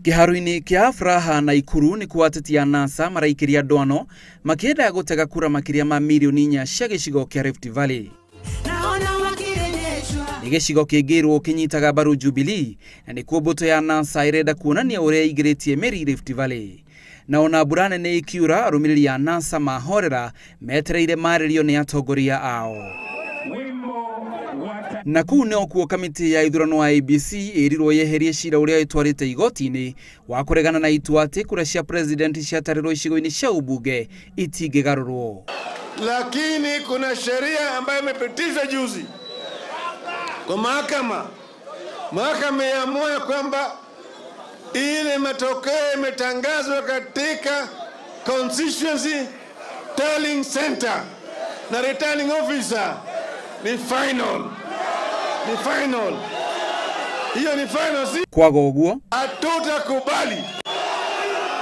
Kiharu-ini kia Furaha na Ikuru ni kuatetia NASA maraikiria doano makienda gutega kura makiria ma milioni 4 cia gicigo kia Rift Valley. Ni gicigo kingirwo kinyitaga baru Jubilee na ni kuo mbuto ya NASA irenda kuonania uria igiritie meri Rift Valley. Na ona mbura nene ikiura arumĩrĩri ya NASA mahorera metereire maririo ni atongoria ao. Na kuu nĩo kuo kamiti ya ithurano wa ABC ĩrirwo yeherie cira uria itwarite igoti-ini wa kuregana na itua ati kura cia president ciatarirwo icigo-ini cia ubunge itingigarurwo. Lakini kuna sheria ambayo imepitishwa juzi kwa mahakama. Mahakama imeamua kwamba ile matokeo imetangazwa katika constituency tallying center na returning officer ni final. Ni final. Hiyo ni final, si? Kwa goguo hatutakubali.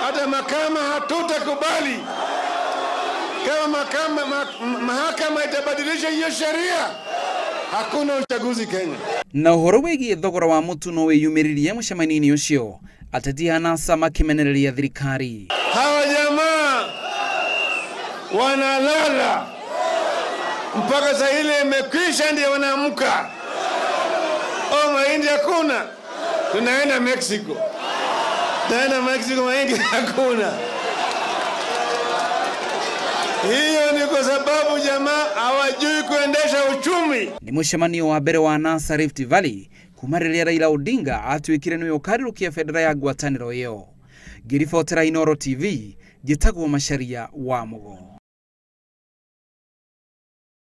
Hata mahakama hatutakubali. Kama mahakama itabadilisha hiyo sheria, hakuna uchaguzi Kenya. Na uhoro wigie thogora wa mutu no wiyumiririe mucemani-ini ucio ateti a NASA makimenereria thirikari. Hawa jamaa wanalala mpaka saa ile imekwisha ndio wanaamka. Mahindi hakuna, tunaenda Mexico. Mahindi hakuna. Hiyo ni kwa sababu jamaa hawajui kuendesha uchumi. Ni mucemanio wa mbere wa NASA Rift Valley kumariria Raila Odinga atuikire niwe ukarirukia federa ya ngwataniro iyo. Ngiribotera Inooro TV, Gitagwo Macharia wa Mugo.